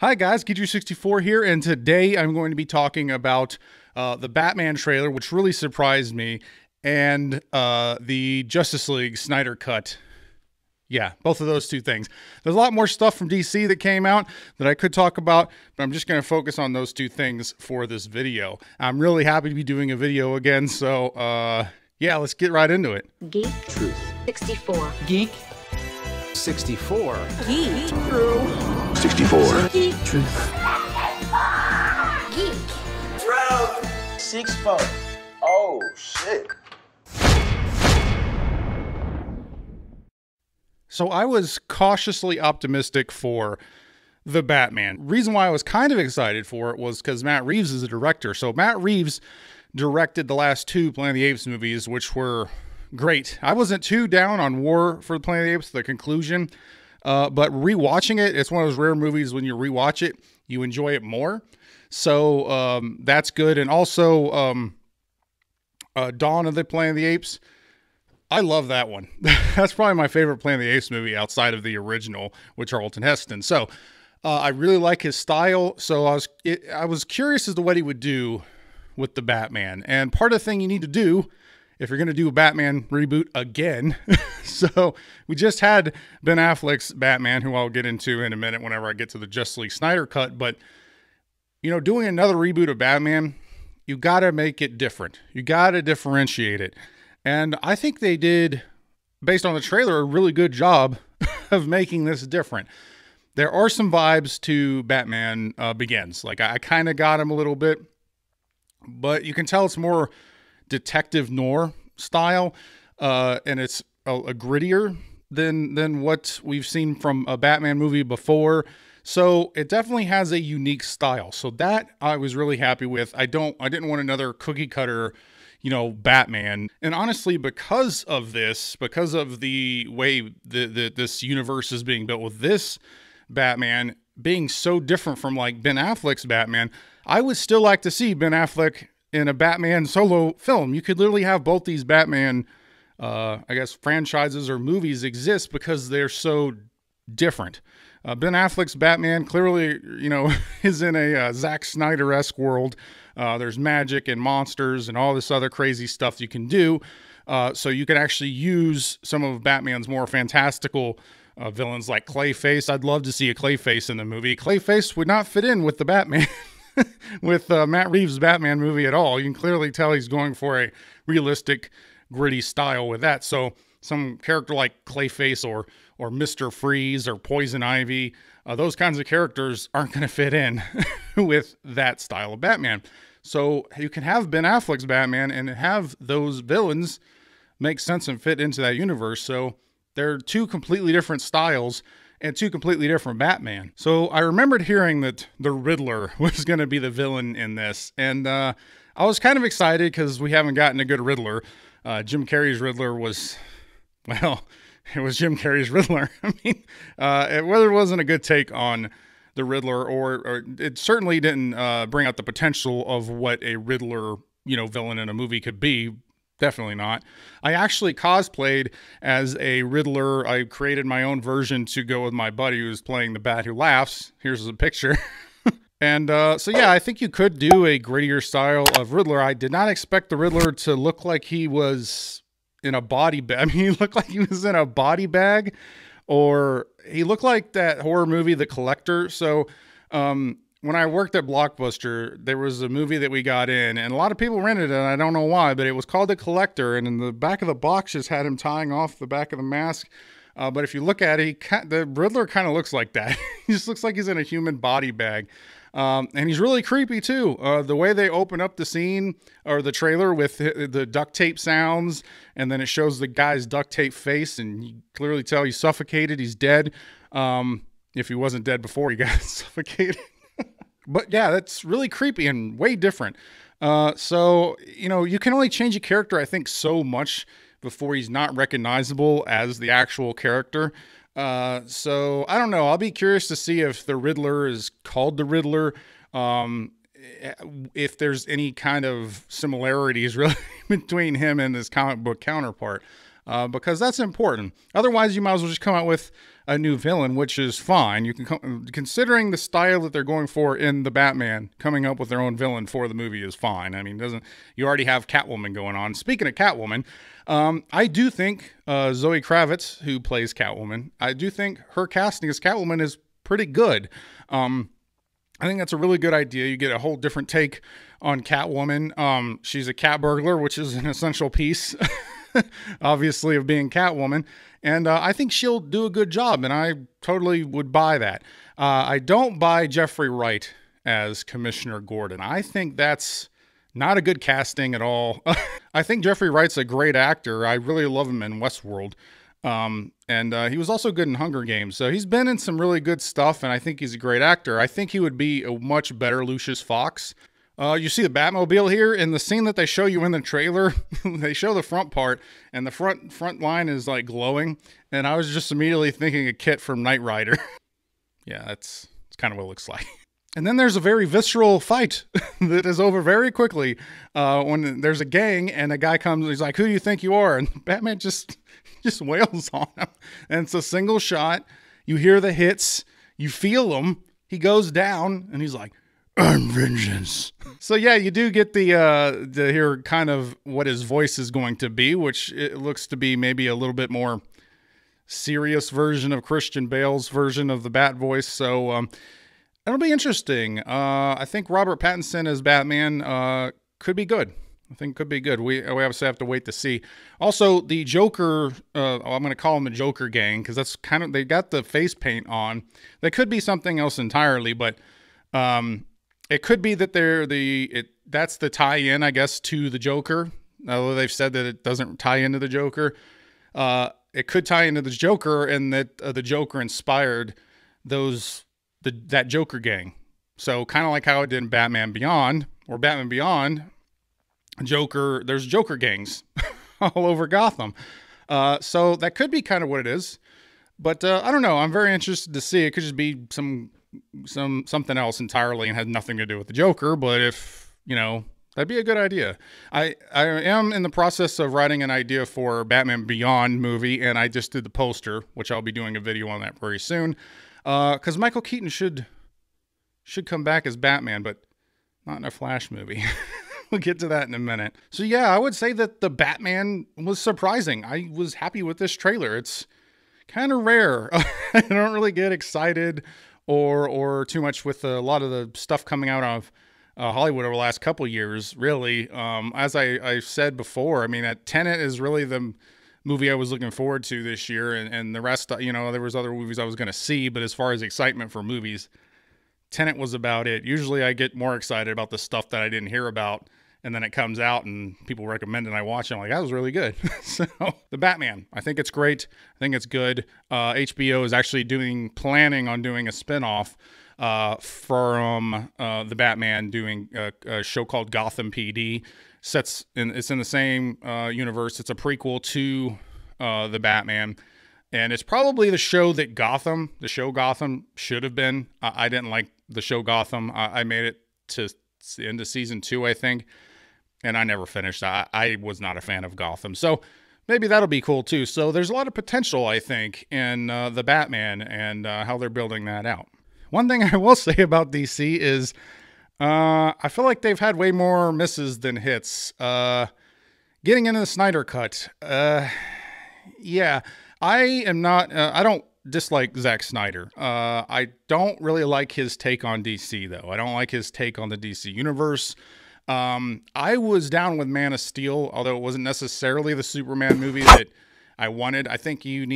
Hi guys, Geeju64 here, and today I'm going to be talking about the Batman trailer, which really surprised me, and the Justice League Snyder Cut. Yeah, both of those two things. There's a lot more stuff from DC that came out that I could talk about, but I'm just going to focus on those two things for this video. I'm really happy to be doing a video again, so yeah, let's get right into it. Geek. Truth. 64. Geek. 64. Geek. True. 64. Geek. Truth. Geek. Truth. 64. Oh, shit. So I was cautiously optimistic for the Batman. Reason why I was kind of excited for it was because Matt Reeves is a director. So Matt Reeves directed the last two Planet of the Apes movies, which were great. I wasn't too down on War for the Planet of the Apes, the conclusion, but rewatching it, it's one of those rare movies when you rewatch it, you enjoy it more. So that's good. And also Dawn of the Planet of the Apes, I love that one. That's probably my favorite Planet of the Apes movie outside of the original with Charlton Heston. So I really like his style. So I was curious as to what he would do with the Batman. And part of the thing you need to do if you're going to do a Batman reboot again. So we just had Ben Affleck's Batman, who I'll get into in a minute whenever I get to the Justice League Snyder Cut. But, you know, doing another reboot of Batman, you got to make it different. You got to differentiate it. And I think they did, based on the trailer, a really good job of making this different. There are some vibes to Batman Begins. Like, I kind of got him a little bit, but you can tell it's more detective noir style, and it's a grittier than what we've seen from a Batman movie before. So it definitely has a unique style. So that I was really happy with. I didn't want another cookie cutter, you know, Batman. And honestly, because of this, because of the way this universe is being built with this Batman being so different from like Ben Affleck's Batman, I would still like to see Ben Affleck in a Batman solo film. You could literally have both these Batman, I guess, franchises or movies exist because they're so different. Ben Affleck's Batman clearly, you know, is in a Zack Snyder-esque world. There's magic and monsters and all this other crazy stuff you can do. So you can actually use some of Batman's more fantastical villains like Clayface. I'd love to see a Clayface in the movie. Clayface would not fit in with the Batman, with Matt Reeves' Batman movie at all. You can clearly tell he's going for a realistic, gritty style with that. So some character like Clayface or Mr. Freeze or Poison Ivy, those kinds of characters aren't going to fit in with that style of Batman. So you can have Ben Affleck's Batman and have those villains make sense and fit into that universe. So they're two completely different styles and two completely different Batman. So I remembered hearing that the Riddler was going to be the villain in this. And I was kind of excited because we haven't gotten a good Riddler. Jim Carrey's Riddler was, well, it was Jim Carrey's Riddler. I mean, whether it wasn't a good take on the Riddler or it certainly didn't bring out the potential of what a Riddler, you know, villain in a movie could be. Definitely not. I actually cosplayed as a Riddler. I created my own version to go with my buddy who's playing the Bat Who Laughs. Here's a picture. And so, yeah, I think you could do a grittier style of Riddler. I did not expect the Riddler to look like he was in a body bag. I mean, he looked like he was in a body bag, or he looked like that horror movie, The Collector. So when I worked at Blockbuster, there was a movie that we got in, and a lot of people rented it, and I don't know why, but it was called The Collector, and in the back of the box just had him tying off the back of the mask. But if you look at it, the Riddler kind of looks like that. He just looks like he's in a human body bag. And he's really creepy too. The way they open up the scene or the trailer with the duct tape sounds, and then it shows the guy's duct tape face, and you clearly tell he's suffocated. He's dead. If he wasn't dead before he got suffocated. But yeah, that's really creepy and way different. So, you know, you can only change a character, I think, so much before he's not recognizable as the actual character. So I don't know. I'll be curious to see if the Riddler is called the Riddler. If there's any kind of similarities really between him and his comic book counterpart. because that's important. Otherwise, you might as well just come out with a new villain, which is fine. You can considering the style that they're going for in the Batman, coming up with their own villain for the movie is fine. I mean, you already have Catwoman going on. Speaking of Catwoman, I do think Zoe Kravitz, who plays Catwoman, I do think her casting as Catwoman is pretty good. I think that's a really good idea. You get a whole different take on Catwoman. She's a cat burglar, which is an essential piece, obviously, of being Catwoman. And I think she'll do a good job, and I totally would buy that. I don't buy Jeffrey Wright as Commissioner Gordon. I think that's not a good casting at all. I think Jeffrey Wright's a great actor. I really love him in Westworld. And he was also good in Hunger Games. So he's been in some really good stuff, and I think he's a great actor. I think he would be a much better Lucius Fox. You see the Batmobile here in the scene that they show you in the trailer. They show the front part, and the front line is like glowing. And I was just immediately thinking of Kit from Knight Rider. Yeah, that's kind of what it looks like. And then there's a very visceral fight that is over very quickly. When there's a gang and a guy comes, he's like, "Who do you think you are?" And Batman just wails on him. And it's a single shot. You hear the hits. You feel them. He goes down, and he's like, "I'm vengeance." So yeah, you do get the hear kind of what his voice is going to be, which it looks to be maybe a little bit more serious version of Christian Bale's version of the Bat voice. So it'll be interesting. I think Robert Pattinson as Batman could be good. I think could be good. We obviously have to wait to see. Also, the Joker, I'm going to call them the Joker gang, because that's kind of, they got the face paint on. They could be something else entirely, but it could be that that's the tie-in, I guess, to the Joker. Although they've said that it doesn't tie into the Joker. It could tie into the Joker, and that the Joker inspired that Joker gang. So kind of like how it did in Batman Beyond, or Batman Beyond, there's Joker gangs all over Gotham. So that could be kind of what it is. But I don't know. I'm very interested to see. It could just be something else entirely and had nothing to do with the Joker. But if, that'd be a good idea. I am in the process of writing an idea for Batman Beyond movie, and I just did the poster, which I'll be doing a video on that very soon. Because Michael Keaton should come back as Batman, but not in a Flash movie. We'll get to that in a minute. So yeah, I would say that the Batman was surprising. I was happy with this trailer. It's kind of rare. I don't really get excited or too much with a lot of the stuff coming out of Hollywood over the last couple years, really. As I said before, I mean, Tenet is really the movie I was looking forward to this year, and the rest, there was other movies I was going to see, but as far as excitement for movies, Tenet was about it. Usually I get more excited about the stuff that I didn't hear about, and then it comes out and people recommend it and I watch it. I'm like, that was really good. So the Batman, I think it's great. I think it's good. HBO is actually planning on doing a spinoff from the Batman, doing a show called Gotham PD. It's in the same universe. It's a prequel to the Batman. And it's probably the show Gotham should have been. I didn't like the show Gotham. I made it to the end of season 2, I think, and I never finished. I was not a fan of Gotham. So maybe that'll be cool too. So there's a lot of potential, I think, in the Batman and how they're building that out. One thing I will say about DC is I feel like they've had way more misses than hits. Getting into the Snyder Cut. Yeah. I am not, I don't dislike Zack Snyder. I don't really like his take on DC, though. I don't like his take on the DC universe. I was down with Man of Steel, although it wasn't necessarily the Superman movie that I wanted. I think you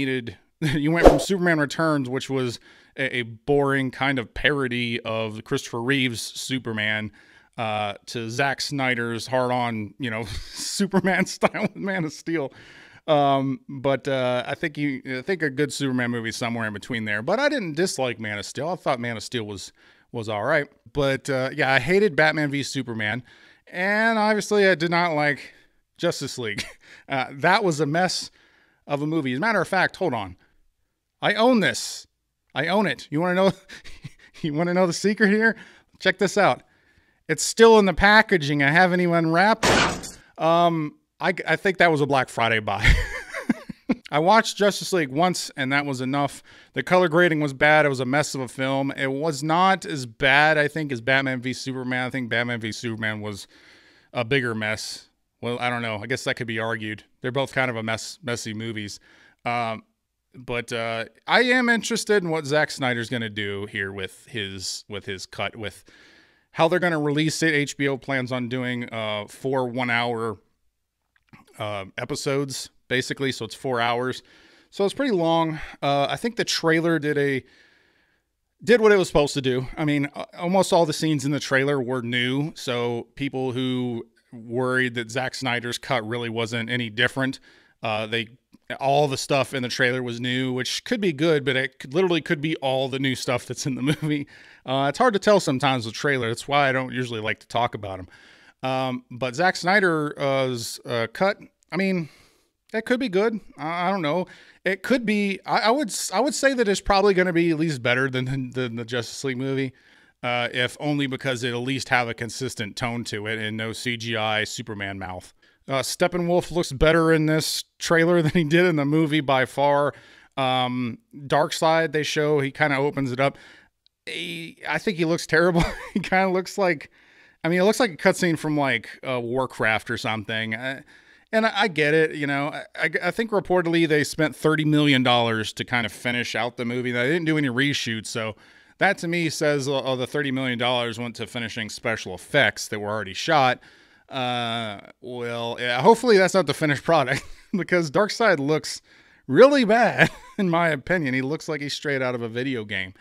went from Superman Returns, which was a boring kind of parody of Christopher Reeves' Superman, to Zack Snyder's hard-on, Superman style with Man of Steel. But I think a good Superman movie somewhere in between there. But I didn't dislike Man of Steel. I thought Man of Steel was all right. But yeah, I hated Batman v Superman, and obviously I did not like Justice League. That was a mess of a movie. As a matter of fact, hold on, I own this. I own it. You want to know? You want to know the secret here? Check this out. It's still in the packaging. I haven't even unwrapped it. I think that was a Black Friday buy. I watched Justice League once, and that was enough. The color grading was bad. It was a mess of a film. It was not as bad, I think, as Batman v Superman. I think Batman v Superman was a bigger mess. Well, I don't know. I guess that could be argued. They're both kind of messy movies. But I am interested in what Zack Snyder's going to do here with his cut, with how they're going to release it. HBO plans on doing 4 1-hour episodes, basically, so it's 4 hours. So it's pretty long. I think the trailer did what it was supposed to do. I mean, almost all the scenes in the trailer were new, so people who worried that Zack Snyder's cut really wasn't any different, all the stuff in the trailer was new, which could be good, but it literally could be all the new stuff that's in the movie. It's hard to tell sometimes with trailer. That's why I don't usually like to talk about them. But Zack Snyder's cut, I mean, it could be good. I don't know. It could be. I would say that it's probably going to be at least better than the Justice League movie, if only because it at least have a consistent tone to it and no CGI Superman mouth. Steppenwolf looks better in this trailer than he did in the movie by far. Darkseid, they show, he kind of opens it up. I think he looks terrible. He kind of looks like, it looks like a cutscene from like Warcraft or something. And I get it, you know. I think reportedly they spent $30 million to kind of finish out the movie. They didn't do any reshoots, so that to me says the $30 million went to finishing special effects that were already shot. Well, yeah, hopefully that's not the finished product because Darkseid looks really bad, in my opinion. He looks like he's straight out of a video game.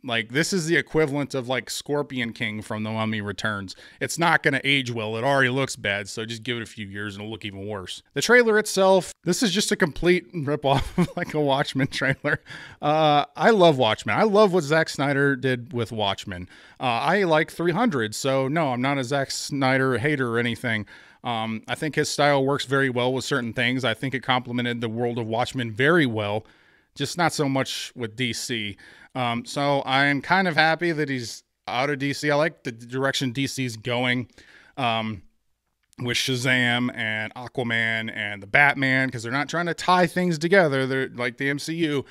Like this is the equivalent of like Scorpion King from The Mummy Returns. It's not going to age well. It already looks bad. So just give it a few years and it'll look even worse. The trailer itself, this is just a complete ripoff of like a Watchmen trailer. I love Watchmen. I love what Zack Snyder did with Watchmen. I like 300. So no, I'm not a Zack Snyder hater or anything. I think his style works very well with certain things. I think it complemented the world of Watchmen very well, just not so much with DC. So I'm kind of happy that he's out of DC. I like the direction DC's going with Shazam and Aquaman and the Batman, because they're not trying to tie things together. They're like the MCU.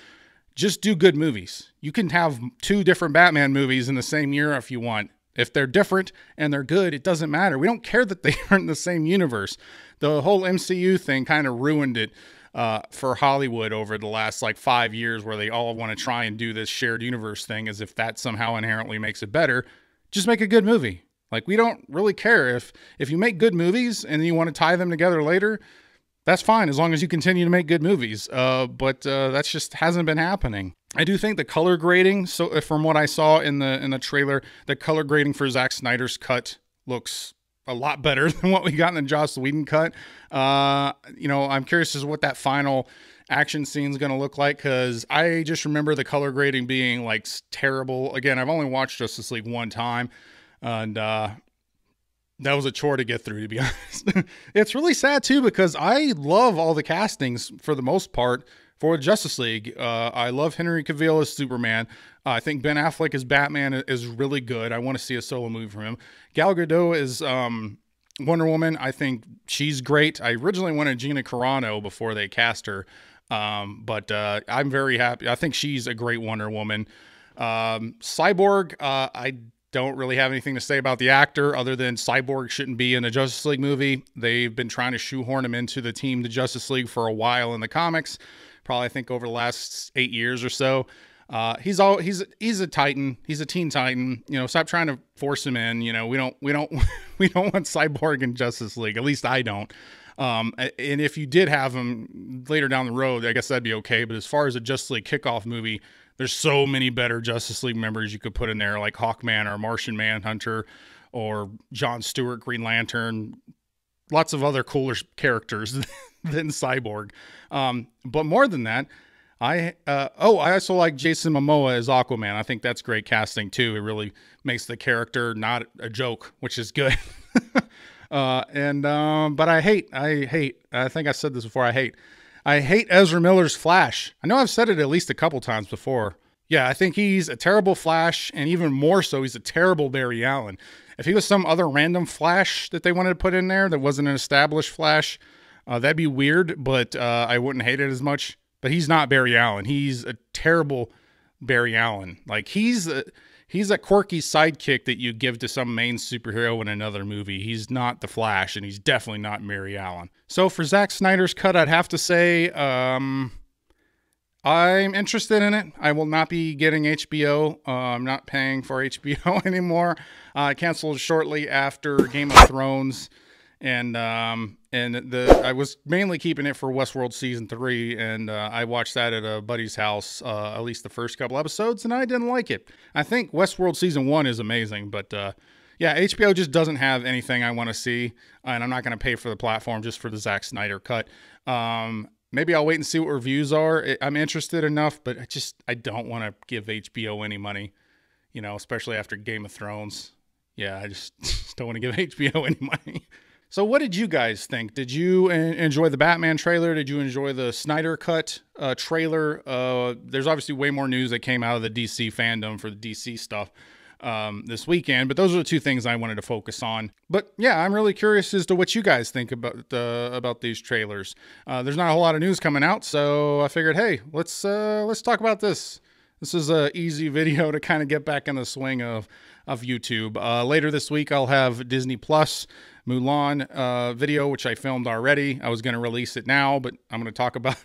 Just do good movies. You can have 2 different Batman movies in the same year if you want. If they're different and they're good, it doesn't matter. We don't care that they aren't in the same universe. The whole MCU thing kind of ruined it for Hollywood over the last like 5 years, where they all want to try and do this shared universe thing as if that somehow inherently makes it better. Just make a good movie. Like, we don't really care if you make good movies and you want to tie them together later. That's fine, as long as you continue to make good movies. But that's just hasn't been happening. I do think the color grading, so from what I saw in the trailer, the color grading for Zack Snyder's cut looks a lot better than what we got in the Joss Whedon cut. You know, I'm curious as to what that final action scene is going to look like, because I just remember the color grading being like terrible. Again, I've only watched Justice League one time, and that was a chore to get through, to be honest. It's really sad too, because I love all the castings for the most part for Justice League. I love Henry Cavill as Superman. I think Ben Affleck as Batman is really good. I want to see a solo movie from him. Gal Gadot is Wonder Woman. I think she's great. I originally wanted Gina Carano before they cast her, but I'm very happy. I think she's a great Wonder Woman. Cyborg, I don't really have anything to say about the actor other than Cyborg shouldn't be in a Justice League movie. They've been trying to shoehorn him into the team, the Justice League, for a while in the comics. Probably, I think, over the last 8 years or so. He's a Titan. He's a Teen Titan. You know, stop trying to force him in. You know, we don't want Cyborg in Justice League. At least I don't. And if you did have him later down the road, I guess that'd be okay. But as far as a Justice League kickoff movie, there's so many better Justice League members you could put in there, like Hawkman or Martian Manhunter or Jon Stewart, Green Lantern. Lots of other cooler characters than Cyborg. But more than that, I also like Jason Momoa as Aquaman. I think that's great casting too. It really makes the character not a joke, which is good. But I hate, I think I said this before, I hate Ezra Miller's Flash. I know I've said it at least a couple times before. Yeah, I think he's a terrible Flash, and even more so, he's a terrible Barry Allen. If he was some other random Flash that they wanted to put in there that wasn't an established Flash, That'd be weird, but I wouldn't hate it as much. But he's not Barry Allen. He's a terrible Barry Allen. Like, he's a quirky sidekick that you give to some main superhero in another movie. He's not the Flash, and he's definitely not Barry Allen. So for Zack Snyder's cut, I'd have to say I'm interested in it. I will not be getting HBO. I'm not paying for HBO anymore. I canceled shortly after Game of Thrones. And I was mainly keeping it for Westworld Season 3, and I watched that at a buddy's house, at least the first couple episodes, and I didn't like it. I think Westworld Season 1 is amazing, but yeah, HBO just doesn't have anything I want to see, and I'm not going to pay for the platform just for the Zack Snyder cut. Maybe I'll wait and see what reviews are. I'm interested enough, but I don't want to give HBO any money, you know, especially after Game of Thrones. Yeah, I just don't want to give HBO any money. So what did you guys think? Did you enjoy the Batman trailer? Did you enjoy the Snyder Cut trailer? There's obviously way more news that came out of the DC Fandome for the DC stuff this weekend, but those are the two things I wanted to focus on. But yeah, I'm really curious as to what you guys think about these trailers. There's not a whole lot of news coming out, so I figured, hey, let's talk about this. This is an easy video to kind of get back in the swing of YouTube. Later this week, I'll have Disney Plus Mulan video, which I filmed already. I was going to release it now, but I'm going to talk about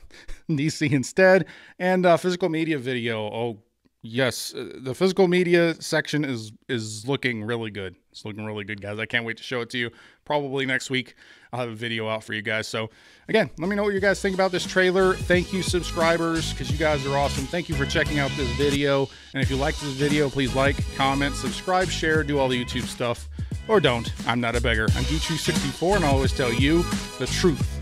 DC instead. And physical media video. Oh, yes. The physical media section is looking really good. It's looking really good, guys. I can't wait to show it to you. Probably next week, I'll have a video out for you guys. So, again, let me know what you guys think about this trailer. Thank you, subscribers, because you guys are awesome. Thank you for checking out this video. And if you like this video, please like, comment, subscribe, share, do all the YouTube stuff. Or don't. I'm not a beggar. I'm Geechu64, and I always tell you the truth.